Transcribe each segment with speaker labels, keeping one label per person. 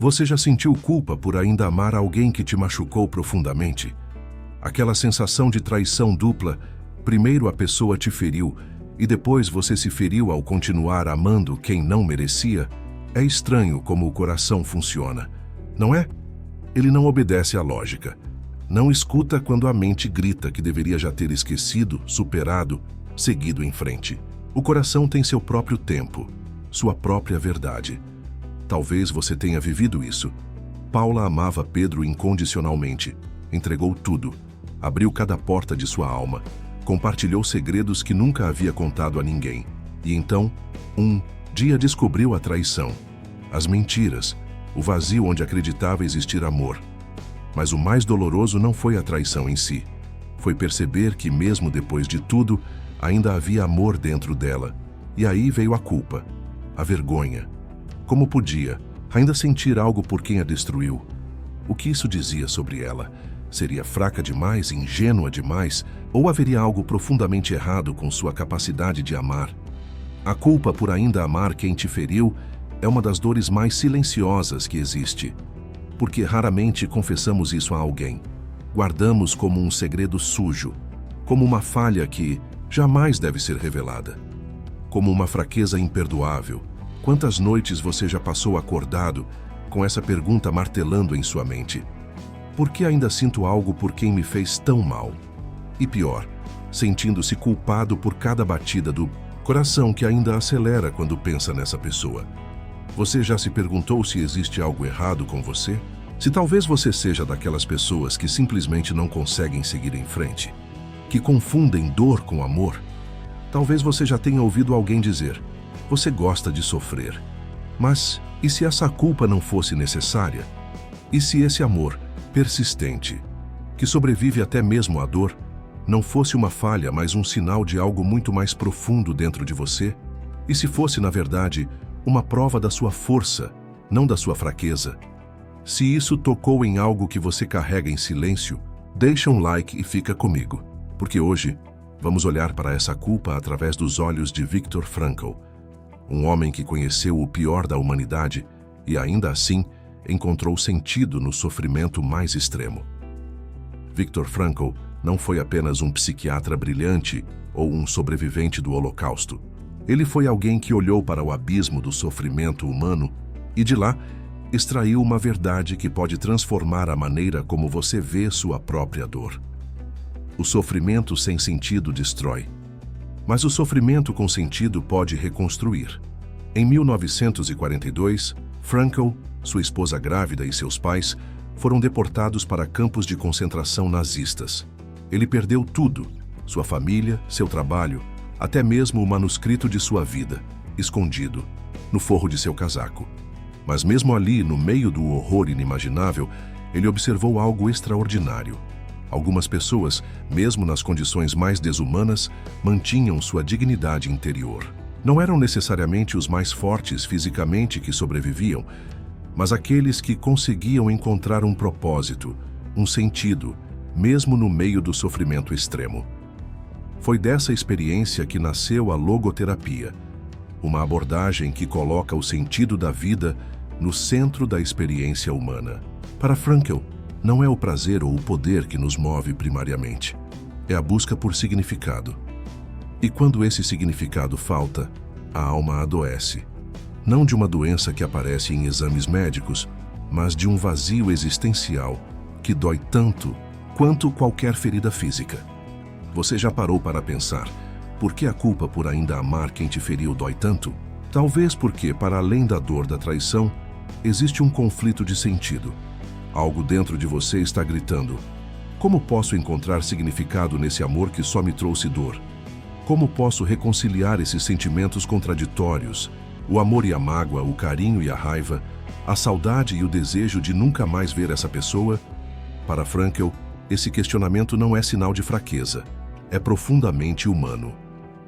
Speaker 1: Você já sentiu culpa por ainda amar alguém que te machucou profundamente? Aquela sensação de traição dupla, primeiro a pessoa te feriu e depois você se feriu ao continuar amando quem não merecia? É estranho como o coração funciona, não é? Ele não obedece à lógica. Não escuta quando a mente grita que deveria já ter esquecido, superado, seguido em frente. O coração tem seu próprio tempo, sua própria verdade. Talvez você tenha vivido isso. Paula amava Pedro incondicionalmente, entregou tudo, abriu cada porta de sua alma, compartilhou segredos que nunca havia contado a ninguém. E então, um dia descobriu a traição, as mentiras, o vazio onde acreditava existir amor. Mas o mais doloroso não foi a traição em si. Foi perceber que, mesmo depois de tudo, ainda havia amor dentro dela. E aí veio a culpa, a vergonha. Como podia ainda sentir algo por quem a destruiu? O que isso dizia sobre ela? Seria fraca demais, ingênua demais? Ou haveria algo profundamente errado com sua capacidade de amar? A culpa por ainda amar quem te feriu é uma das dores mais silenciosas que existe. Porque raramente confessamos isso a alguém. Guardamos como um segredo sujo, como uma falha que jamais deve ser revelada, como uma fraqueza imperdoável. Quantas noites você já passou acordado com essa pergunta martelando em sua mente? Por que ainda sinto algo por quem me fez tão mal? E pior, sentindo-se culpado por cada batida do coração que ainda acelera quando pensa nessa pessoa. Você já se perguntou se existe algo errado com você? Se talvez você seja daquelas pessoas que simplesmente não conseguem seguir em frente, que confundem dor com amor, talvez você já tenha ouvido alguém dizer: você gosta de sofrer. Mas e se essa culpa não fosse necessária? E se esse amor persistente, que sobrevive até mesmo à dor, não fosse uma falha, mas um sinal de algo muito mais profundo dentro de você? E se fosse, na verdade, uma prova da sua força, não da sua fraqueza? Se isso tocou em algo que você carrega em silêncio, deixa um like e fica comigo, porque hoje vamos olhar para essa culpa através dos olhos de Viktor Frankl, um homem que conheceu o pior da humanidade e ainda assim encontrou sentido no sofrimento mais extremo. Viktor Frankl não foi apenas um psiquiatra brilhante ou um sobrevivente do Holocausto. Ele foi alguém que olhou para o abismo do sofrimento humano e de lá extraiu uma verdade que pode transformar a maneira como você vê sua própria dor. O sofrimento sem sentido destrói, mas o sofrimento com sentido pode reconstruir. Em 1942, Frankl, sua esposa grávida e seus pais foram deportados para campos de concentração nazistas. Ele perdeu tudo, sua família, seu trabalho, até mesmo o manuscrito de sua vida, escondido no forro de seu casaco. Mas mesmo ali, no meio do horror inimaginável, ele observou algo extraordinário. Algumas pessoas, mesmo nas condições mais desumanas, mantinham sua dignidade interior. Não eram necessariamente os mais fortes fisicamente que sobreviviam, mas aqueles que conseguiam encontrar um propósito, um sentido, mesmo no meio do sofrimento extremo. Foi dessa experiência que nasceu a logoterapia, uma abordagem que coloca o sentido da vida no centro da experiência humana. Para Frankl, não é o prazer ou o poder que nos move primariamente, é a busca por significado. E quando esse significado falta, a alma adoece. Não de uma doença que aparece em exames médicos, mas de um vazio existencial que dói tanto quanto qualquer ferida física. Você já parou para pensar, por que a culpa por ainda amar quem te feriu dói tanto? Talvez porque, para além da dor da traição, existe um conflito de sentido. Algo dentro de você está gritando: como posso encontrar significado nesse amor que só me trouxe dor? Como posso reconciliar esses sentimentos contraditórios? O amor e a mágoa, o carinho e a raiva, a saudade e o desejo de nunca mais ver essa pessoa? Para Frankl, esse questionamento não é sinal de fraqueza, é profundamente humano.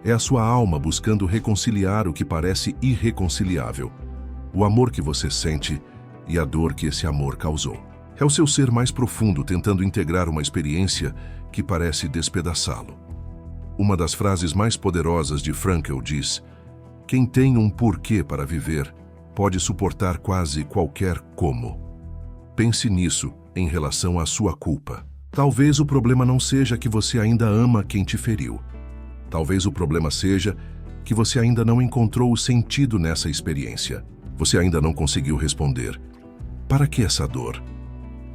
Speaker 1: É a sua alma buscando reconciliar o que parece irreconciliável, o amor que você sente e a dor que esse amor causou. É o seu ser mais profundo tentando integrar uma experiência que parece despedaçá-lo. Uma das frases mais poderosas de Frankl diz: quem tem um porquê para viver, pode suportar quase qualquer como. Pense nisso em relação à sua culpa. Talvez o problema não seja que você ainda ama quem te feriu. Talvez o problema seja que você ainda não encontrou o sentido nessa experiência. Você ainda não conseguiu responder. Para que essa dor?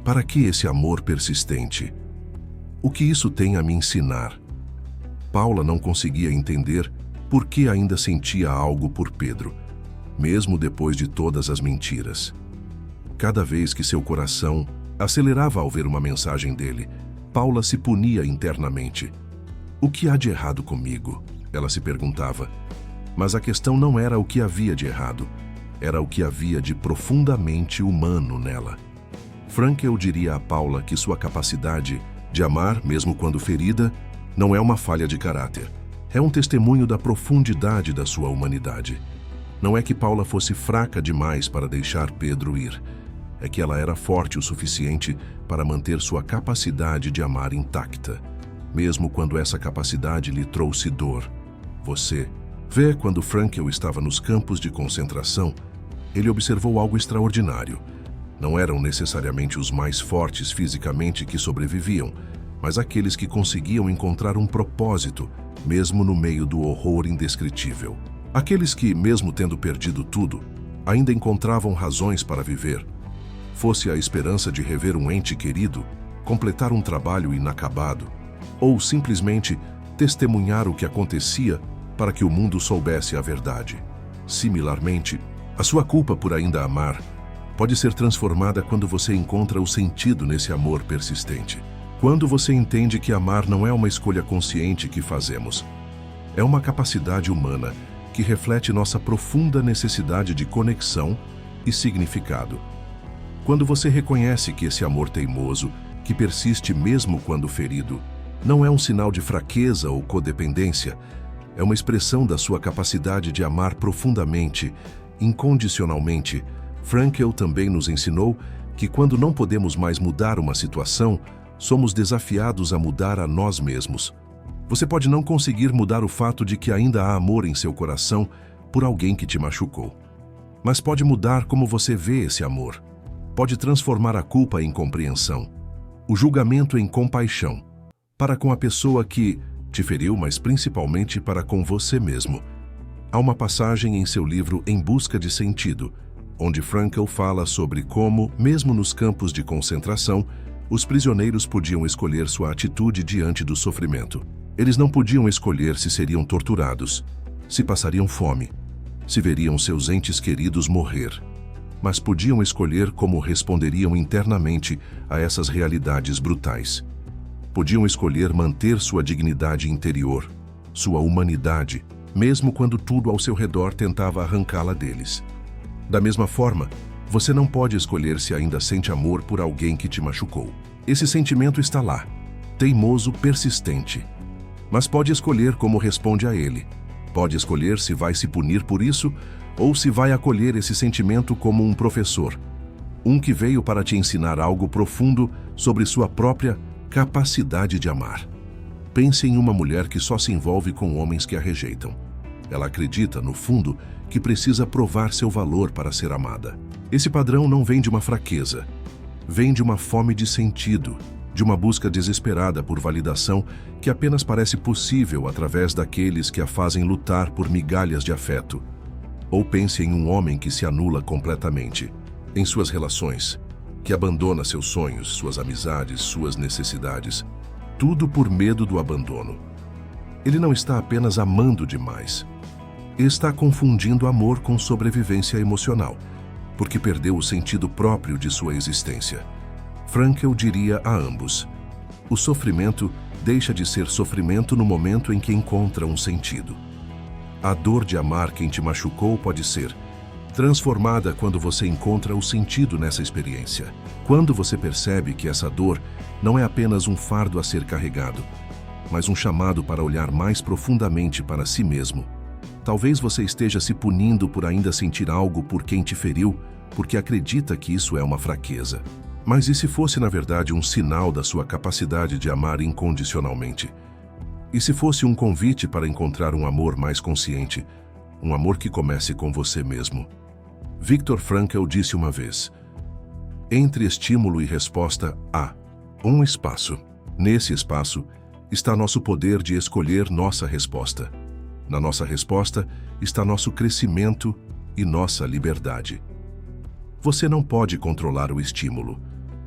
Speaker 1: Para que esse amor persistente? O que isso tem a me ensinar? Paula não conseguia entender por que ainda sentia algo por Pedro, mesmo depois de todas as mentiras. Cada vez que seu coração acelerava ao ver uma mensagem dele, Paula se punia internamente. O que há de errado comigo? Ela se perguntava. Mas a questão não era o que havia de errado, era o que havia de profundamente humano nela. Frankl diria a Paula que sua capacidade de amar, mesmo quando ferida, não é uma falha de caráter. É um testemunho da profundidade da sua humanidade. Não é que Paula fosse fraca demais para deixar Pedro ir. É que ela era forte o suficiente para manter sua capacidade de amar intacta, mesmo quando essa capacidade lhe trouxe dor. Você vê, quando Frankl estava nos campos de concentração, ele observou algo extraordinário. Não eram necessariamente os mais fortes fisicamente que sobreviviam, mas aqueles que conseguiam encontrar um propósito, mesmo no meio do horror indescritível. Aqueles que, mesmo tendo perdido tudo, ainda encontravam razões para viver. Fosse a esperança de rever um ente querido, completar um trabalho inacabado, ou simplesmente testemunhar o que acontecia para que o mundo soubesse a verdade. Similarmente, a sua culpa por ainda amar pode ser transformada quando você encontra o sentido nesse amor persistente. Quando você entende que amar não é uma escolha consciente que fazemos, é uma capacidade humana que reflete nossa profunda necessidade de conexão e significado. Quando você reconhece que esse amor teimoso, que persiste mesmo quando ferido, não é um sinal de fraqueza ou codependência, é uma expressão da sua capacidade de amar profundamente, incondicionalmente. Frankl também nos ensinou que quando não podemos mais mudar uma situação, somos desafiados a mudar a nós mesmos. Você pode não conseguir mudar o fato de que ainda há amor em seu coração por alguém que te machucou, mas pode mudar como você vê esse amor. Pode transformar a culpa em compreensão, o julgamento em compaixão, para com a pessoa que te feriu, mas principalmente para com você mesmo. Há uma passagem em seu livro Em Busca de Sentido, onde Frankl fala sobre como, mesmo nos campos de concentração, os prisioneiros podiam escolher sua atitude diante do sofrimento. Eles não podiam escolher se seriam torturados, se passariam fome, se veriam seus entes queridos morrer, mas podiam escolher como responderiam internamente a essas realidades brutais. Podiam escolher manter sua dignidade interior, sua humanidade, mesmo quando tudo ao seu redor tentava arrancá-la deles. Da mesma forma, você não pode escolher se ainda sente amor por alguém que te machucou. Esse sentimento está lá, teimoso, persistente. Mas pode escolher como responde a ele. Pode escolher se vai se punir por isso ou se vai acolher esse sentimento como um professor, um que veio para te ensinar algo profundo sobre sua própria capacidade de amar. Pense em uma mulher que só se envolve com homens que a rejeitam. Ela acredita, no fundo, que precisa provar seu valor para ser amada. Esse padrão não vem de uma fraqueza, vem de uma fome de sentido, de uma busca desesperada por validação que apenas parece possível através daqueles que a fazem lutar por migalhas de afeto. Ou pense em um homem que se anula completamente em suas relações, que abandona seus sonhos, suas amizades, suas necessidades, tudo por medo do abandono. Ele não está apenas amando demais, está confundindo amor com sobrevivência emocional, porque perdeu o sentido próprio de sua existência. Frankl diria a ambos: o sofrimento deixa de ser sofrimento no momento em que encontra um sentido. A dor de amar quem te machucou pode ser transformada quando você encontra o sentido nessa experiência. Quando você percebe que essa dor não é apenas um fardo a ser carregado, mas um chamado para olhar mais profundamente para si mesmo. Talvez você esteja se punindo por ainda sentir algo por quem te feriu, porque acredita que isso é uma fraqueza. Mas e se fosse, na verdade, um sinal da sua capacidade de amar incondicionalmente? E se fosse um convite para encontrar um amor mais consciente, um amor que comece com você mesmo? Viktor Frankl disse uma vez: entre estímulo e resposta há um espaço. Nesse espaço está nosso poder de escolher nossa resposta. Na nossa resposta está nosso crescimento e nossa liberdade. Você não pode controlar o estímulo,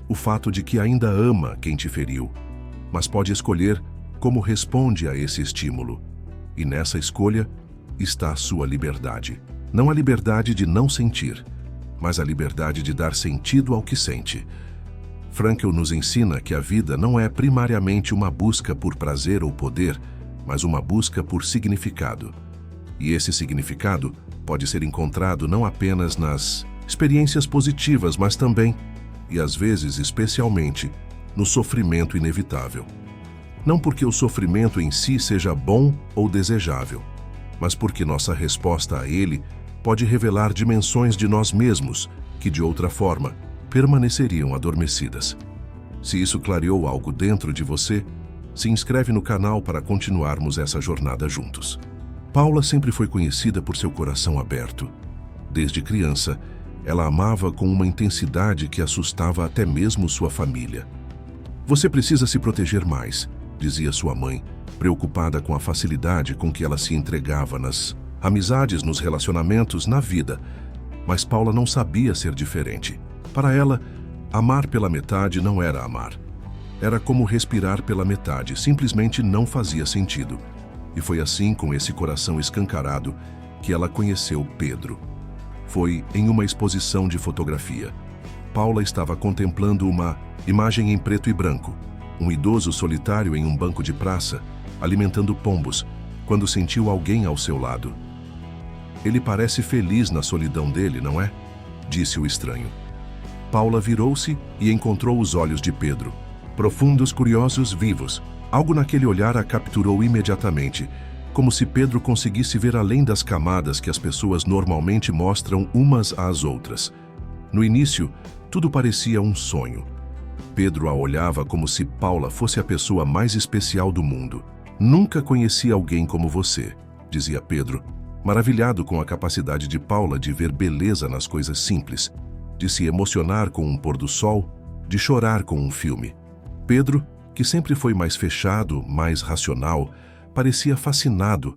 Speaker 1: o fato de que ainda ama quem te feriu, mas pode escolher como responde a esse estímulo. E nessa escolha está a sua liberdade. Não a liberdade de não sentir, mas a liberdade de dar sentido ao que sente. Frankl nos ensina que a vida não é primariamente uma busca por prazer ou poder, mas uma busca por significado. E esse significado pode ser encontrado não apenas nas experiências positivas, mas também, e às vezes especialmente, no sofrimento inevitável. Não porque o sofrimento em si seja bom ou desejável, mas porque nossa resposta a ele pode revelar dimensões de nós mesmos que, de outra forma, permaneceriam adormecidas. Se isso clareou algo dentro de você, se inscreve no canal para continuarmos essa jornada juntos. Paula sempre foi conhecida por seu coração aberto. Desde criança, ela amava com uma intensidade que assustava até mesmo sua família. Você precisa se proteger mais, dizia sua mãe, preocupada com a facilidade com que ela se entregava nas amizades, nos relacionamentos, na vida. Mas Paula não sabia ser diferente. Para ela, amar pela metade não era amar. Era como respirar pela metade, simplesmente não fazia sentido. E foi assim, com esse coração escancarado, que ela conheceu Pedro. Foi em uma exposição de fotografia. Paula estava contemplando uma imagem em preto e branco, um idoso solitário em um banco de praça, alimentando pombos, quando sentiu alguém ao seu lado. Ele parece feliz na solidão dele, não é? Disse o estranho. Paula virou-se e encontrou os olhos de Pedro, profundos, curiosos, vivos. Algo naquele olhar a capturou imediatamente, como se Pedro conseguisse ver além das camadas que as pessoas normalmente mostram umas às outras. No início, tudo parecia um sonho. Pedro a olhava como se Paula fosse a pessoa mais especial do mundo. Nunca conheci alguém como você, dizia Pedro, maravilhado com a capacidade de Paula de ver beleza nas coisas simples, de se emocionar com um pôr do sol, de chorar com um filme. Pedro, que sempre foi mais fechado, mais racional, parecia fascinado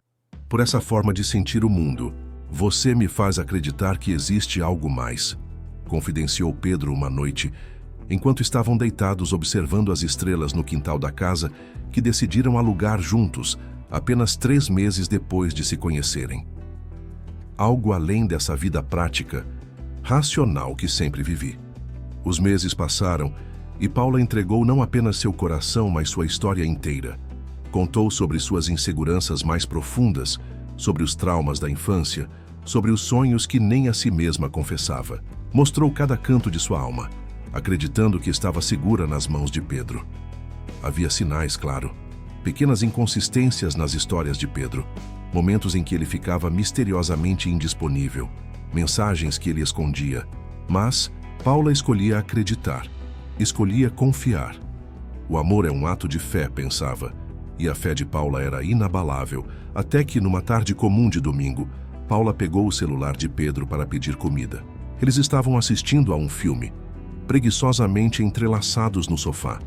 Speaker 1: por essa forma de sentir o mundo. Você me faz acreditar que existe algo mais, confidenciou Pedro uma noite, enquanto estavam deitados observando as estrelas no quintal da casa que decidiram alugar juntos, apenas 3 meses depois de se conhecerem. Algo além dessa vida prática, racional que sempre vivi. Os meses passaram e Paula entregou não apenas seu coração, mas sua história inteira. Contou sobre suas inseguranças mais profundas, sobre os traumas da infância, sobre os sonhos que nem a si mesma confessava. Mostrou cada canto de sua alma, acreditando que estava segura nas mãos de Pedro. Havia sinais, claro, pequenas inconsistências nas histórias de Pedro, momentos em que ele ficava misteriosamente indisponível, mensagens que ele escondia. Mas Paula escolhia acreditar, escolhia confiar. O amor é um ato de fé, pensava, e a fé de Paula era inabalável, até que, numa tarde comum de domingo, Paula pegou o celular de Pedro para pedir comida. Eles estavam assistindo a um filme, preguiçosamente entrelaçados no sofá.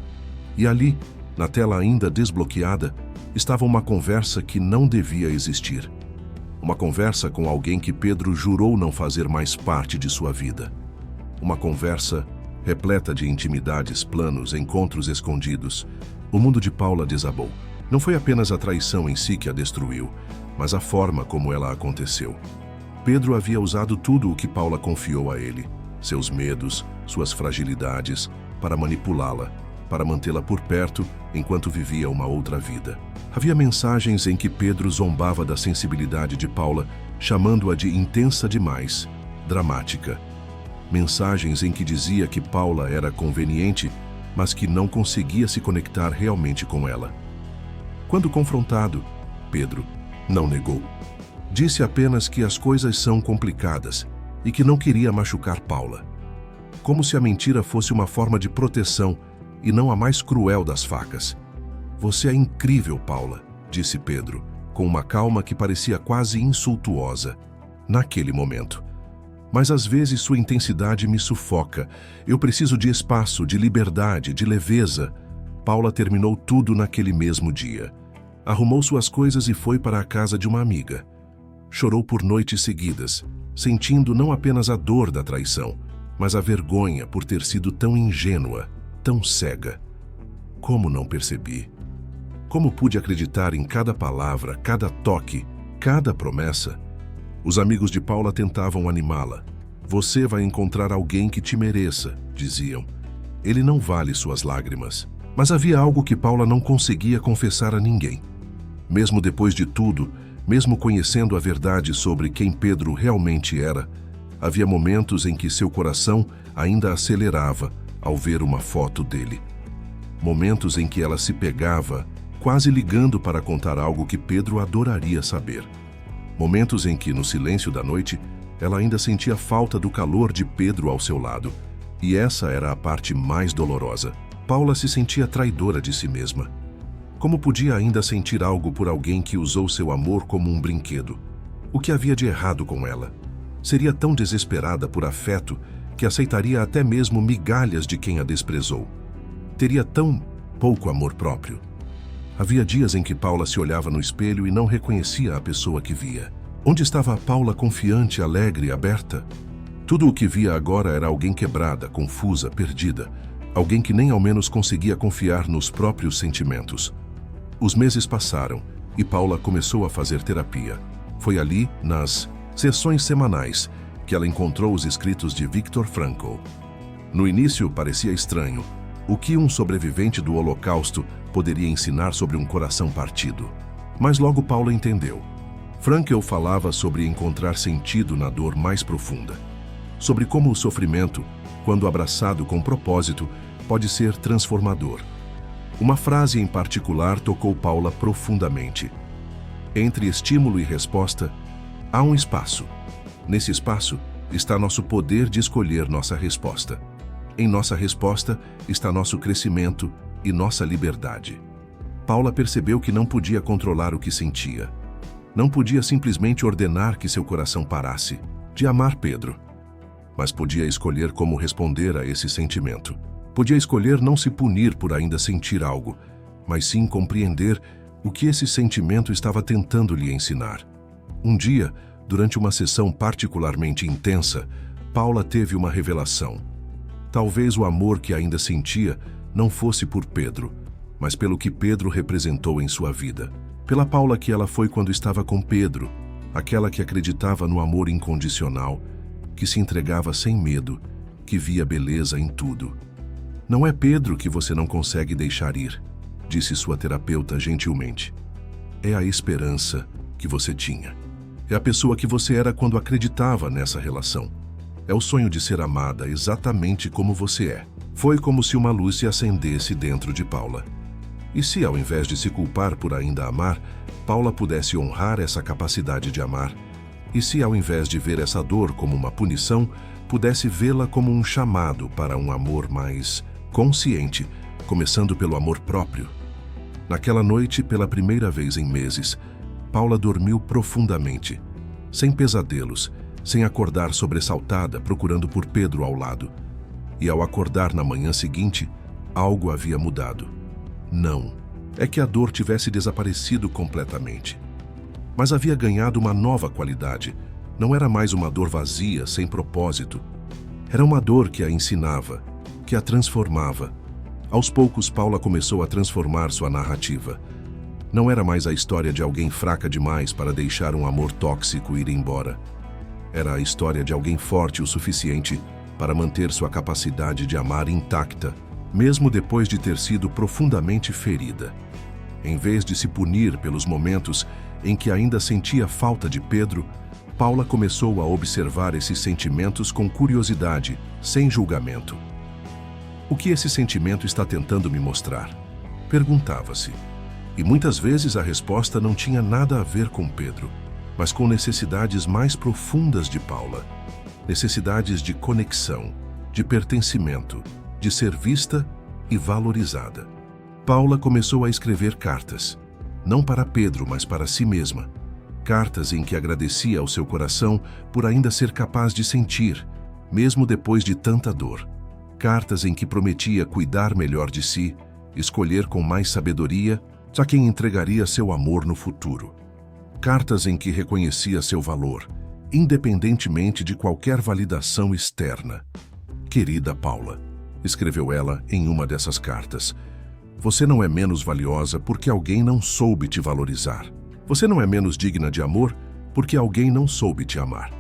Speaker 1: E ali, na tela ainda desbloqueada, estava uma conversa que não devia existir. Uma conversa com alguém que Pedro jurou não fazer mais parte de sua vida. Uma conversa repleta de intimidades, planos, encontros escondidos. O mundo de Paula desabou. Não foi apenas a traição em si que a destruiu, mas a forma como ela aconteceu. Pedro havia usado tudo o que Paula confiou a ele, seus medos, suas fragilidades, para manipulá-la, para mantê-la por perto enquanto vivia uma outra vida. Havia mensagens em que Pedro zombava da sensibilidade de Paula, chamando-a de intensa demais, dramática. Mensagens em que dizia que Paula era conveniente, mas que não conseguia se conectar realmente com ela. Quando confrontado, Pedro não negou. Disse apenas que as coisas são complicadas e que não queria machucar Paula. Como se a mentira fosse uma forma de proteção e não a mais cruel das facas. Você é incrível, Paula, disse Pedro, com uma calma que parecia quase insultuosa, naquele momento. Mas às vezes sua intensidade me sufoca. Eu preciso de espaço, de liberdade, de leveza. Paula terminou tudo naquele mesmo dia. Arrumou suas coisas e foi para a casa de uma amiga. Chorou por noites seguidas, sentindo não apenas a dor da traição, mas a vergonha por ter sido tão ingênua, tão cega. Como não percebi? Como pude acreditar em cada palavra, cada toque, cada promessa? Os amigos de Paula tentavam animá-la. Você vai encontrar alguém que te mereça, diziam. Ele não vale suas lágrimas. Mas havia algo que Paula não conseguia confessar a ninguém. Mesmo depois de tudo, mesmo conhecendo a verdade sobre quem Pedro realmente era, havia momentos em que seu coração ainda acelerava ao ver uma foto dele. Momentos em que ela se pegava, quase ligando para contar algo que Pedro adoraria saber. Momentos em que, no silêncio da noite, ela ainda sentia falta do calor de Pedro ao seu lado. E essa era a parte mais dolorosa. Paula se sentia traidora de si mesma. Como podia ainda sentir algo por alguém que usou seu amor como um brinquedo? O que havia de errado com ela? Seria tão desesperada por afeto que aceitaria até mesmo migalhas de quem a desprezou. Teria tão pouco amor próprio. Havia dias em que Paula se olhava no espelho e não reconhecia a pessoa que via. Onde estava a Paula confiante, alegre e aberta? Tudo o que via agora era alguém quebrada, confusa, perdida. Alguém que nem ao menos conseguia confiar nos próprios sentimentos. Os meses passaram e Paula começou a fazer terapia. Foi ali, nas sessões semanais, que ela encontrou os escritos de Viktor Frankl. No início parecia estranho. O que um sobrevivente do Holocausto poderia ensinar sobre um coração partido? Mas logo Paula entendeu. Frankl falava sobre encontrar sentido na dor mais profunda. Sobre como o sofrimento, quando abraçado com propósito, pode ser transformador. Uma frase em particular tocou Paula profundamente. Entre estímulo e resposta, há um espaço. Nesse espaço está nosso poder de escolher nossa resposta. Em nossa resposta está nosso crescimento e nossa liberdade. Paula percebeu que não podia controlar o que sentia. Não podia simplesmente ordenar que seu coração parasse de amar Pedro. Mas podia escolher como responder a esse sentimento. Podia escolher não se punir por ainda sentir algo, mas sim compreender o que esse sentimento estava tentando lhe ensinar. Um dia, durante uma sessão particularmente intensa, Paula teve uma revelação. Talvez o amor que ainda sentia não fosse por Pedro, mas pelo que Pedro representou em sua vida. Pela Paula que ela foi quando estava com Pedro, aquela que acreditava no amor incondicional, que se entregava sem medo, que via beleza em tudo. Não é Pedro que você não consegue deixar ir, disse sua terapeuta gentilmente. É a esperança que você tinha. É a pessoa que você era quando acreditava nessa relação. É o sonho de ser amada exatamente como você é. Foi como se uma luz se acendesse dentro de Paula. E se, ao invés de se culpar por ainda amar, Paula pudesse honrar essa capacidade de amar? E se, ao invés de ver essa dor como uma punição, pudesse vê-la como um chamado para um amor mais consciente, começando pelo amor próprio? Naquela noite, pela primeira vez em meses, Paula dormiu profundamente, sem pesadelos, sem acordar sobressaltada procurando por Pedro ao lado. E ao acordar na manhã seguinte, algo havia mudado. Não é que a dor tivesse desaparecido completamente, mas havia ganhado uma nova qualidade. Não era mais uma dor vazia, sem propósito. Era uma dor que a ensinava, que a transformava. Aos poucos, Paula começou a transformar sua narrativa. Não era mais a história de alguém fraca demais para deixar um amor tóxico ir embora. Era a história de alguém forte o suficiente para manter sua capacidade de amar intacta, mesmo depois de ter sido profundamente ferida. Em vez de se punir pelos momentos em que ainda sentia falta de Pedro, Paula começou a observar esses sentimentos com curiosidade, sem julgamento. O que esse sentimento está tentando me mostrar? Perguntava-se. E muitas vezes a resposta não tinha nada a ver com Pedro, mas com necessidades mais profundas de Paula. Necessidades de conexão, de pertencimento, de ser vista e valorizada. Paula começou a escrever cartas, não para Pedro, mas para si mesma. Cartas em que agradecia ao seu coração por ainda ser capaz de sentir, mesmo depois de tanta dor. Cartas em que prometia cuidar melhor de si, escolher com mais sabedoria a quem entregaria seu amor no futuro. Cartas em que reconhecia seu valor, independentemente de qualquer validação externa. Querida Paula, escreveu ela em uma dessas cartas, você não é menos valiosa porque alguém não soube te valorizar. Você não é menos digna de amor porque alguém não soube te amar.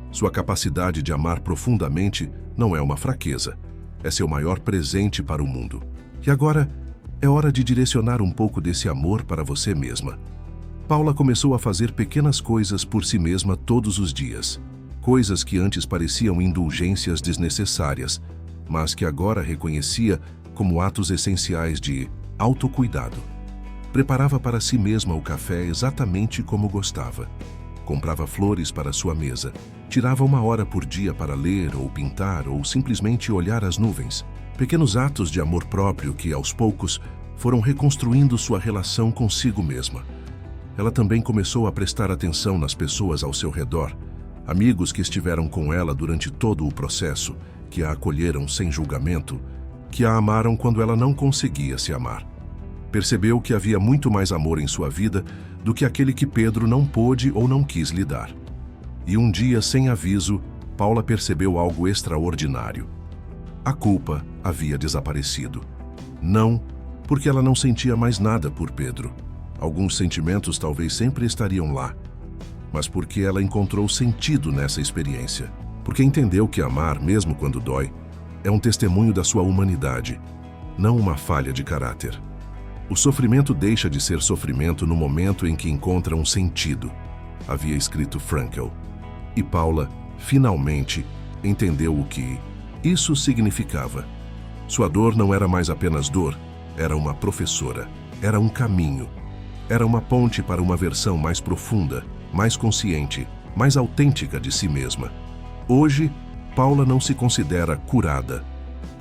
Speaker 1: Sua capacidade de amar profundamente não é uma fraqueza, é seu maior presente para o mundo. E agora é hora de direcionar um pouco desse amor para você mesma. Paula começou a fazer pequenas coisas por si mesma todos os dias. Coisas que antes pareciam indulgências desnecessárias, mas que agora reconhecia como atos essenciais de autocuidado. Preparava para si mesma o café exatamente como gostava. Comprava flores para sua mesa. Tirava 1 hora por dia para ler ou pintar ou simplesmente olhar as nuvens. Pequenos atos de amor próprio que, aos poucos, foram reconstruindo sua relação consigo mesma. Ela também começou a prestar atenção nas pessoas ao seu redor, amigos que estiveram com ela durante todo o processo, que a acolheram sem julgamento, que a amaram quando ela não conseguia se amar. Percebeu que havia muito mais amor em sua vida do que aquele que Pedro não pôde ou não quis lhe dar. E um dia, sem aviso, Paula percebeu algo extraordinário. A culpa havia desaparecido. Não porque ela não sentia mais nada por Pedro. Alguns sentimentos talvez sempre estariam lá, mas porque ela encontrou sentido nessa experiência. Porque entendeu que amar, mesmo quando dói, é um testemunho da sua humanidade, não uma falha de caráter. O sofrimento deixa de ser sofrimento no momento em que encontra um sentido, havia escrito Frankl. E Paula, finalmente, entendeu o que isso significava. Sua dor não era mais apenas dor, era uma professora, era um caminho, era uma ponte para uma versão mais profunda, mais consciente, mais autêntica de si mesma. Hoje, Paula não se considera curada,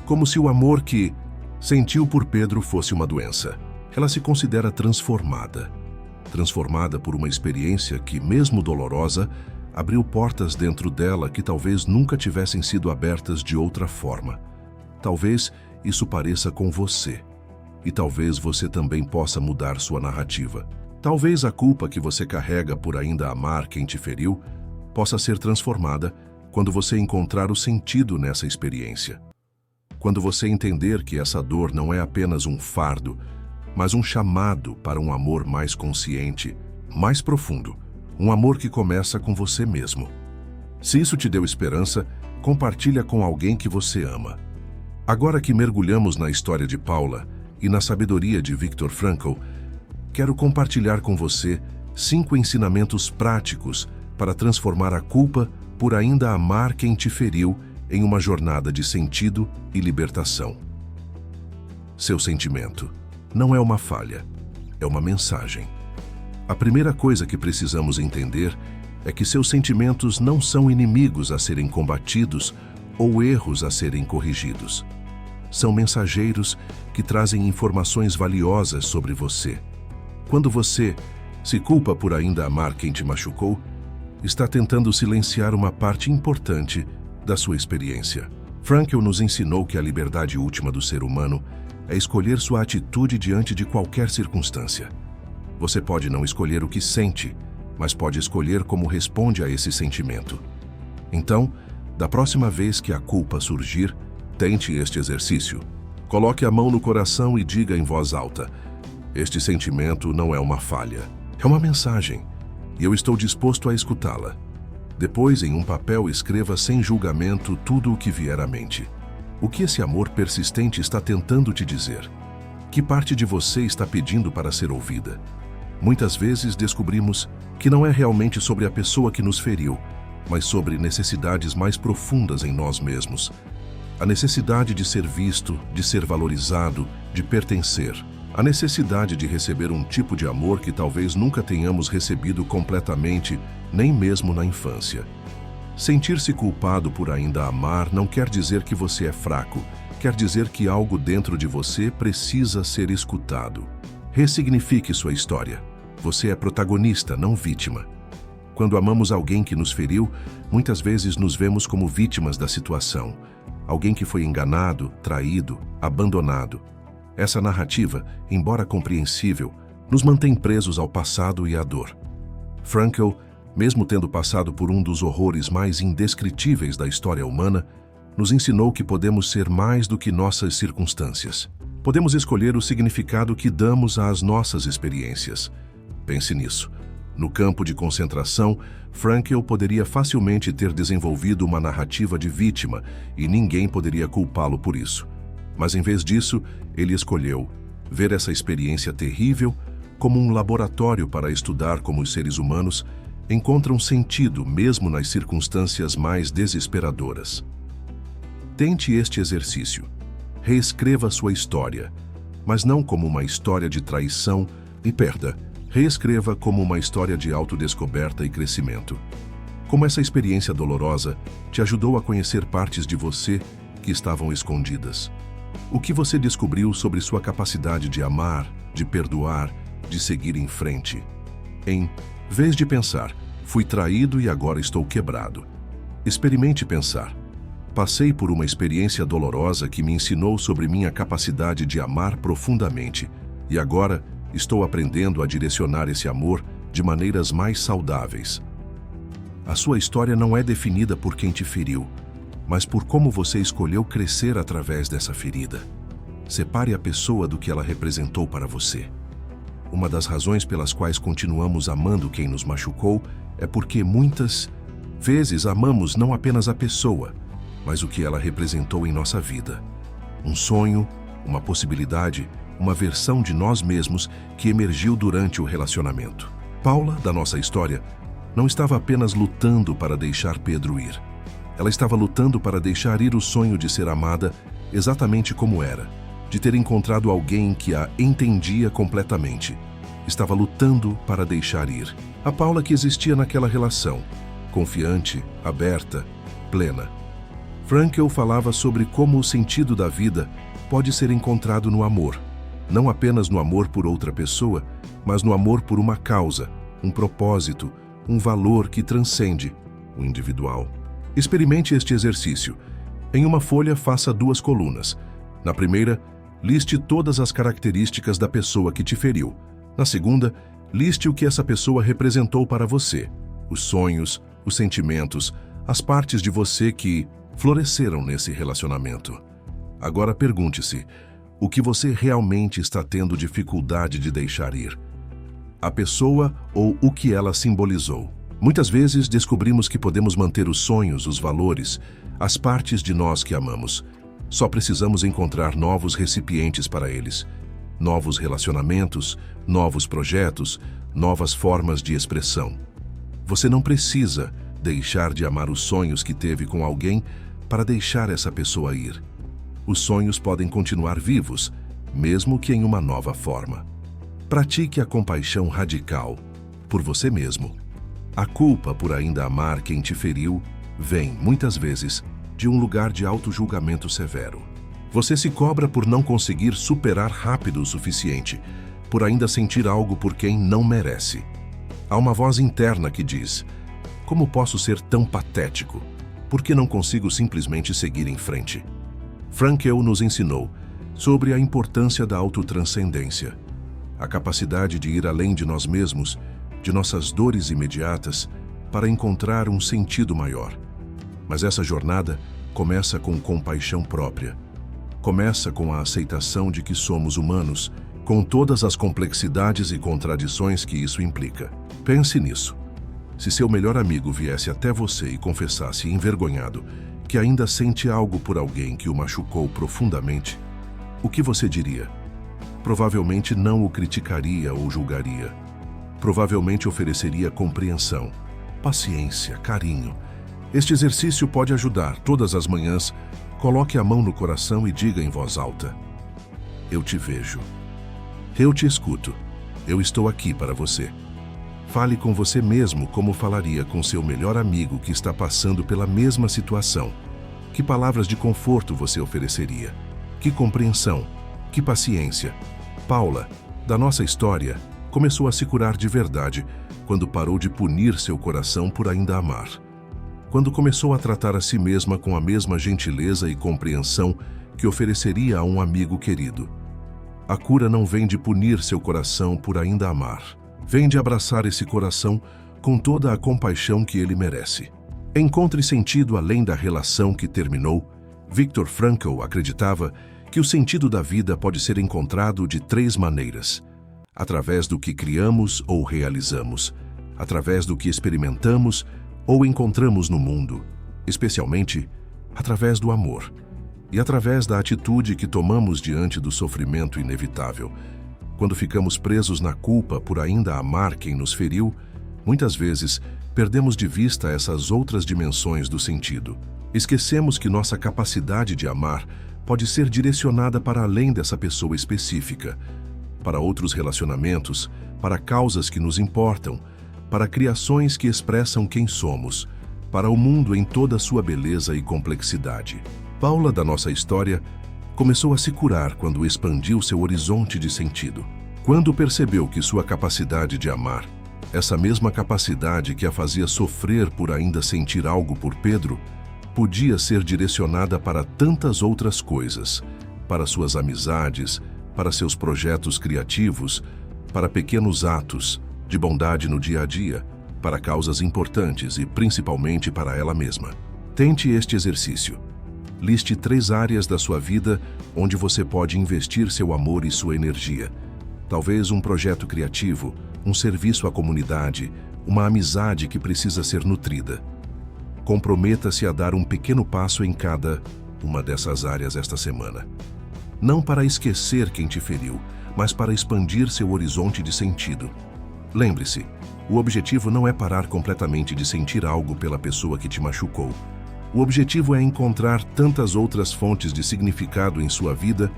Speaker 1: como se o amor que sentiu por Pedro fosse uma doença. Ela se considera transformada. Transformada por uma experiência que, mesmo dolorosa, abriu portas dentro dela que talvez nunca tivessem sido abertas de outra forma. Talvez isso pareça com você. E talvez você também possa mudar sua narrativa. Talvez a culpa que você carrega por ainda amar quem te feriu possa ser transformada quando você encontrar o sentido nessa experiência. Quando você entender que essa dor não é apenas um fardo, mas um chamado para um amor mais consciente, mais profundo, um amor que começa com você mesmo. Se isso te deu esperança, compartilha com alguém que você ama. Agora que mergulhamos na história de Paula e na sabedoria de Viktor Frankl, quero compartilhar com você 5 ensinamentos práticos para transformar a culpa por ainda amar quem te feriu em uma jornada de sentido e libertação. Seu sentimento não é uma falha, é uma mensagem. A primeira coisa que precisamos entender é que seus sentimentos não são inimigos a serem combatidos ou erros a serem corrigidos. São mensageiros que trazem informações valiosas sobre você. Quando você se culpa por ainda amar quem te machucou, está tentando silenciar uma parte importante da sua experiência. Frankl nos ensinou que a liberdade última do ser humano é escolher sua atitude diante de qualquer circunstância. Você pode não escolher o que sente, mas pode escolher como responde a esse sentimento. Então, da próxima vez que a culpa surgir, tente este exercício. Coloque a mão no coração e diga em voz alta: este sentimento não é uma falha, é uma mensagem, e eu estou disposto a escutá-la. Depois, em um papel, escreva sem julgamento tudo o que vier à mente. O que esse amor persistente está tentando te dizer? Que parte de você está pedindo para ser ouvida? Muitas vezes descobrimos que não é realmente sobre a pessoa que nos feriu, mas sobre necessidades mais profundas em nós mesmos. A necessidade de ser visto, de ser valorizado, de pertencer. A necessidade de receber um tipo de amor que talvez nunca tenhamos recebido completamente, nem mesmo na infância. Sentir-se culpado por ainda amar não quer dizer que você é fraco, quer dizer que algo dentro de você precisa ser escutado. Ressignifique sua história. Você é protagonista, não vítima. Quando amamos alguém que nos feriu, muitas vezes nos vemos como vítimas da situação. Alguém que foi enganado, traído, abandonado. Essa narrativa, embora compreensível, nos mantém presos ao passado e à dor. Frankl, mesmo tendo passado por um dos horrores mais indescritíveis da história humana, nos ensinou que podemos ser mais do que nossas circunstâncias. Podemos escolher o significado que damos às nossas experiências. Pense nisso. No campo de concentração, Frankl poderia facilmente ter desenvolvido uma narrativa de vítima e ninguém poderia culpá-lo por isso. Mas em vez disso, ele escolheu ver essa experiência terrível como um laboratório para estudar como os seres humanos encontram sentido mesmo nas circunstâncias mais desesperadoras. Tente este exercício. Reescreva sua história, mas não como uma história de traição e perda. Reescreva como uma história de autodescoberta e crescimento. Como essa experiência dolorosa te ajudou a conhecer partes de você que estavam escondidas. O que você descobriu sobre sua capacidade de amar, de perdoar, de seguir em frente. Em vez de pensar, fui traído e agora estou quebrado. Experimente pensar. Passei por uma experiência dolorosa que me ensinou sobre minha capacidade de amar profundamente e agora estou aprendendo a direcionar esse amor de maneiras mais saudáveis. A sua história não é definida por quem te feriu, mas por como você escolheu crescer através dessa ferida. Separe a pessoa do que ela representou para você. Uma das razões pelas quais continuamos amando quem nos machucou é porque muitas vezes amamos não apenas a pessoa, mas o que ela representou em nossa vida. Um sonho, uma possibilidade, uma versão de nós mesmos que emergiu durante o relacionamento. Paula, da nossa história, não estava apenas lutando para deixar Pedro ir. Ela estava lutando para deixar ir o sonho de ser amada exatamente como era, de ter encontrado alguém que a entendia completamente. Estava lutando para deixar ir. A Paula que existia naquela relação, confiante, aberta, plena. Frankl falava sobre como o sentido da vida pode ser encontrado no amor. Não apenas no amor por outra pessoa, mas no amor por uma causa, um propósito, um valor que transcende o individual. Experimente este exercício. Em uma folha, faça 2 colunas. Na primeira, liste todas as características da pessoa que te feriu. Na segunda, liste o que essa pessoa representou para você. Os sonhos, os sentimentos, as partes de você que floresceram nesse relacionamento. Agora pergunte-se, o que você realmente está tendo dificuldade de deixar ir? A pessoa ou o que ela simbolizou? Muitas vezes descobrimos que podemos manter os sonhos, os valores, as partes de nós que amamos. Só precisamos encontrar novos recipientes para eles. Novos relacionamentos, novos projetos, novas formas de expressão. Você não precisa deixar de amar os sonhos que teve com alguém para deixar essa pessoa ir. Os sonhos podem continuar vivos, mesmo que em uma nova forma. Pratique a compaixão radical por você mesmo. A culpa por ainda amar quem te feriu vem, muitas vezes, de um lugar de autojulgamento severo. Você se cobra por não conseguir superar rápido o suficiente, por ainda sentir algo por quem não merece. Há uma voz interna que diz: como posso ser tão patético? Por que não consigo simplesmente seguir em frente? Frankl nos ensinou sobre a importância da autotranscendência, a capacidade de ir além de nós mesmos, de nossas dores imediatas, para encontrar um sentido maior. Mas essa jornada começa com compaixão própria. Começa com a aceitação de que somos humanos, com todas as complexidades e contradições que isso implica. Pense nisso. Se seu melhor amigo viesse até você e confessasse envergonhado que ainda sente algo por alguém que o machucou profundamente, o que você diria? Provavelmente não o criticaria ou julgaria. Provavelmente ofereceria compreensão, paciência, carinho. Este exercício pode ajudar. Todas as manhãs, coloque a mão no coração e diga em voz alta: eu te vejo. Eu te escuto. Eu estou aqui para você. Fale com você mesmo como falaria com seu melhor amigo que está passando pela mesma situação. Que palavras de conforto você ofereceria? Que compreensão? Que paciência? Paula, da nossa história, começou a se curar de verdade quando parou de punir seu coração por ainda amar. Quando começou a tratar a si mesma com a mesma gentileza e compreensão que ofereceria a um amigo querido. A cura não vem de punir seu coração por ainda amar. Vem de abraçar esse coração com toda a compaixão que ele merece. Encontre sentido além da relação que terminou. Viktor Frankl acreditava que o sentido da vida pode ser encontrado de 3 maneiras: através do que criamos ou realizamos, através do que experimentamos ou encontramos no mundo, especialmente através do amor, e através da atitude que tomamos diante do sofrimento inevitável. Quando ficamos presos na culpa por ainda amar quem nos feriu, muitas vezes perdemos de vista essas outras dimensões do sentido. Esquecemos que nossa capacidade de amar pode ser direcionada para além dessa pessoa específica, para outros relacionamentos, para causas que nos importam, para criações que expressam quem somos, para o mundo em toda a sua beleza e complexidade. Paula, da nossa história, começou a se curar quando expandiu seu horizonte de sentido. Quando percebeu que sua capacidade de amar, essa mesma capacidade que a fazia sofrer por ainda sentir algo por Pedro, podia ser direcionada para tantas outras coisas, para suas amizades, para seus projetos criativos, para pequenos atos de bondade no dia a dia, para causas importantes e principalmente para ela mesma. Tente este exercício. Liste 3 áreas da sua vida onde você pode investir seu amor e sua energia. Talvez um projeto criativo, um serviço à comunidade, uma amizade que precisa ser nutrida. Comprometa-se a dar um pequeno passo em cada uma dessas áreas esta semana. Não para esquecer quem te feriu, mas para expandir seu horizonte de sentido. Lembre-se, o objetivo não é parar completamente de sentir algo pela pessoa que te machucou. O objetivo é encontrar tantas outras fontes de significado em sua vida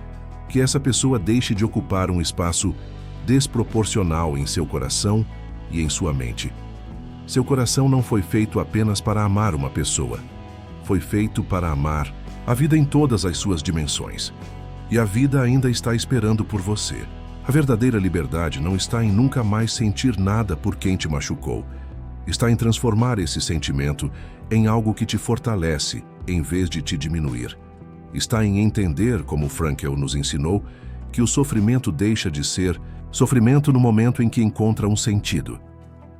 Speaker 1: que essa pessoa deixe de ocupar um espaço desproporcional em seu coração e em sua mente. Seu coração não foi feito apenas para amar uma pessoa. Foi feito para amar a vida em todas as suas dimensões. E a vida ainda está esperando por você. A verdadeira liberdade não está em nunca mais sentir nada por quem te machucou. Está em transformar esse sentimento em algo que te fortalece, em vez de te diminuir. Está em entender, como Frankl nos ensinou, que o sofrimento deixa de ser sofrimento no momento em que encontra um sentido.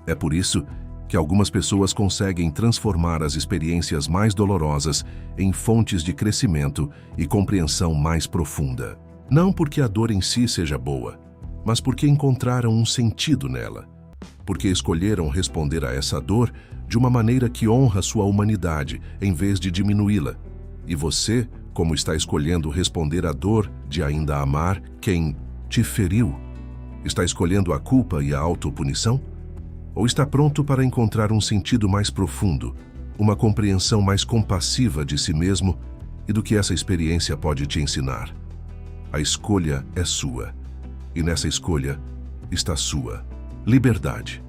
Speaker 1: É por isso que algumas pessoas conseguem transformar as experiências mais dolorosas em fontes de crescimento e compreensão mais profunda. Não porque a dor em si seja boa, mas porque encontraram um sentido nela. Porque escolheram responder a essa dor de uma maneira que honra sua humanidade, em vez de diminuí-la. E você, como está escolhendo responder à dor de ainda amar quem te feriu? Está escolhendo a culpa e a autopunição? Ou está pronto para encontrar um sentido mais profundo, uma compreensão mais compassiva de si mesmo e do que essa experiência pode te ensinar? A escolha é sua. E nessa escolha está sua liberdade.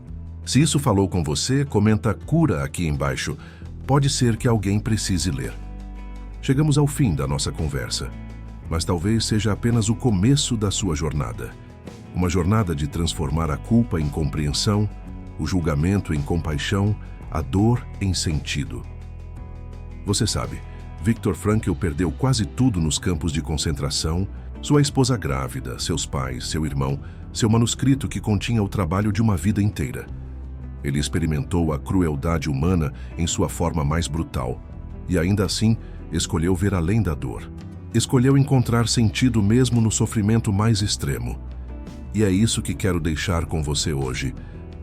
Speaker 1: Se isso falou com você, comenta cura aqui embaixo. Pode ser que alguém precise ler. Chegamos ao fim da nossa conversa, mas talvez seja apenas o começo da sua jornada. Uma jornada de transformar a culpa em compreensão, o julgamento em compaixão, a dor em sentido. Você sabe, Viktor Frankl perdeu quase tudo nos campos de concentração: sua esposa grávida, seus pais, seu irmão, seu manuscrito que continha o trabalho de uma vida inteira. Ele experimentou a crueldade humana em sua forma mais brutal e ainda assim escolheu ver além da dor. Escolheu encontrar sentido mesmo no sofrimento mais extremo. E é isso que quero deixar com você hoje.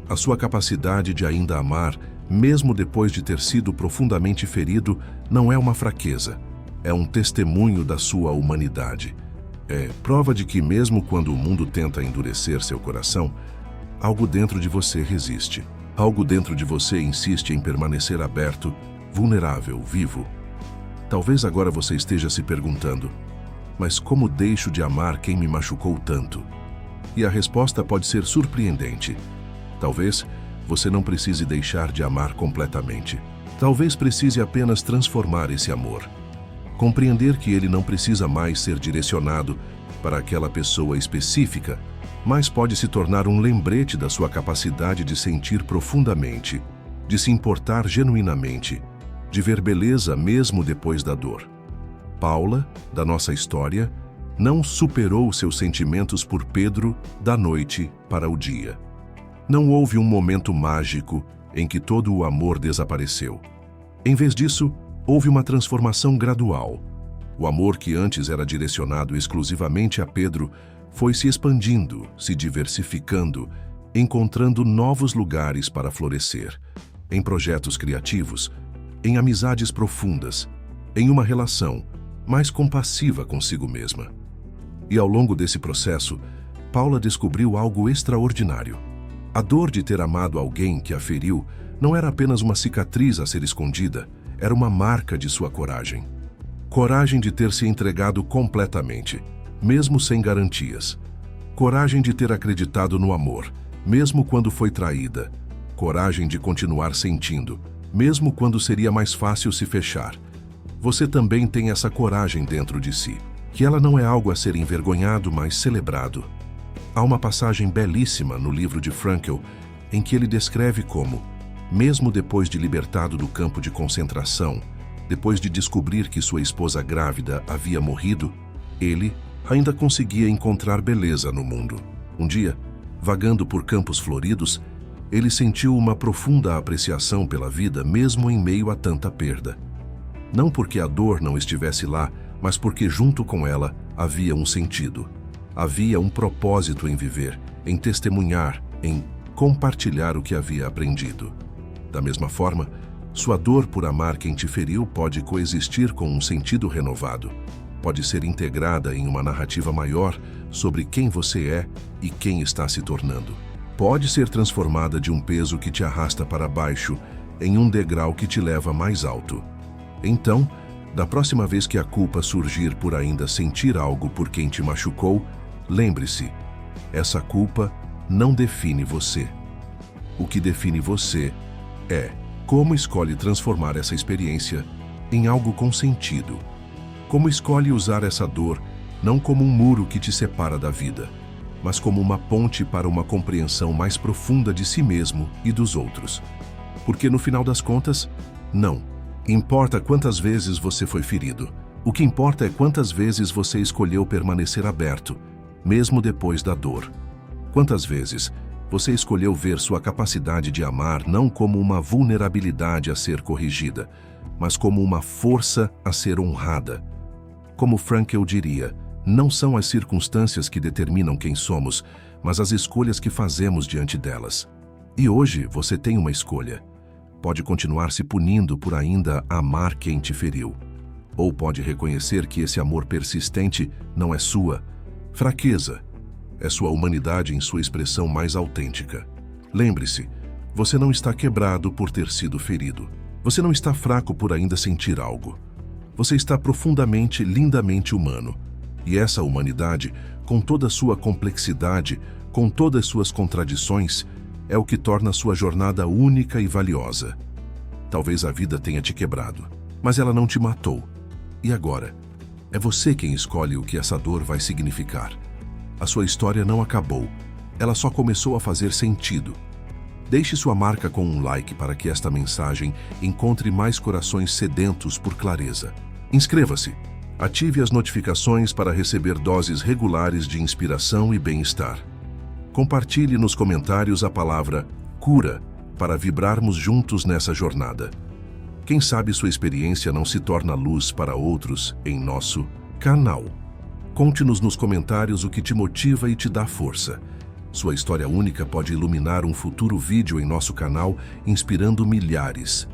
Speaker 1: A sua capacidade de ainda amar, mesmo depois de ter sido profundamente ferido, não é uma fraqueza. É um testemunho da sua humanidade. É prova de que mesmo quando o mundo tenta endurecer seu coração, algo dentro de você resiste. Algo dentro de você insiste em permanecer aberto, vulnerável, vivo. Talvez agora você esteja se perguntando: mas como deixo de amar quem me machucou tanto? E a resposta pode ser surpreendente. Talvez você não precise deixar de amar completamente. Talvez precise apenas transformar esse amor. Compreender que ele não precisa mais ser direcionado para aquela pessoa específica, mas pode se tornar um lembrete da sua capacidade de sentir profundamente, de se importar genuinamente, de ver beleza mesmo depois da dor. Paula, da nossa história, não superou seus sentimentos por Pedro da noite para o dia. Não houve um momento mágico em que todo o amor desapareceu. Em vez disso, houve uma transformação gradual. O amor que antes era direcionado exclusivamente a Pedro foi se expandindo, se diversificando, encontrando novos lugares para florescer, em projetos criativos, em amizades profundas, em uma relação mais compassiva consigo mesma. E ao longo desse processo, Paula descobriu algo extraordinário. A dor de ter amado alguém que a feriu não era apenas uma cicatriz a ser escondida, era uma marca de sua coragem. Coragem de ter se entregado completamente, mesmo sem garantias. Coragem de ter acreditado no amor, mesmo quando foi traída. Coragem de continuar sentindo, mesmo quando seria mais fácil se fechar. Você também tem essa coragem dentro de si, que ela não é algo a ser envergonhado, mas celebrado. Há uma passagem belíssima no livro de Frankl em que ele descreve como, mesmo depois de libertado do campo de concentração, depois de descobrir que sua esposa grávida havia morrido, ele ainda conseguia encontrar beleza no mundo. Um dia, vagando por campos floridos, ele sentiu uma profunda apreciação pela vida mesmo em meio a tanta perda. Não porque a dor não estivesse lá, mas porque junto com ela havia um sentido. Havia um propósito em viver, em testemunhar, em compartilhar o que havia aprendido. Da mesma forma, sua dor por amar quem te feriu pode coexistir com um sentido renovado. Pode ser integrada em uma narrativa maior sobre quem você é e quem está se tornando. Pode ser transformada de um peso que te arrasta para baixo em um degrau que te leva mais alto. Então, da próxima vez que a culpa surgir por ainda sentir algo por quem te machucou, lembre-se, essa culpa não define você. O que define você é como escolhe transformar essa experiência em algo com sentido. Como escolhe usar essa dor não como um muro que te separa da vida, mas como uma ponte para uma compreensão mais profunda de si mesmo e dos outros. Porque no final das contas, não importa quantas vezes você foi ferido. O que importa é quantas vezes você escolheu permanecer aberto, mesmo depois da dor. Quantas vezes você escolheu ver sua capacidade de amar não como uma vulnerabilidade a ser corrigida, mas como uma força a ser honrada. Como Frankl diria, não são as circunstâncias que determinam quem somos, mas as escolhas que fazemos diante delas. E hoje você tem uma escolha. Pode continuar se punindo por ainda amar quem te feriu. Ou pode reconhecer que esse amor persistente não é sua fraqueza, é sua humanidade em sua expressão mais autêntica. Lembre-se, você não está quebrado por ter sido ferido. Você não está fraco por ainda sentir algo. Você está profundamente, lindamente humano. E essa humanidade, com toda a sua complexidade, com todas as suas contradições, é o que torna sua jornada única e valiosa. Talvez a vida tenha te quebrado, mas ela não te matou. E agora? É você quem escolhe o que essa dor vai significar. A sua história não acabou, ela só começou a fazer sentido. Deixe sua marca com um like para que esta mensagem encontre mais corações sedentos por clareza. Inscreva-se. Ative as notificações para receber doses regulares de inspiração e bem-estar. Compartilhe nos comentários a palavra cura para vibrarmos juntos nessa jornada. Quem sabe sua experiência não se torna luz para outros em nosso canal. Conte-nos nos comentários o que te motiva e te dá força. Sua história única pode iluminar um futuro vídeo em nosso canal, inspirando milhares.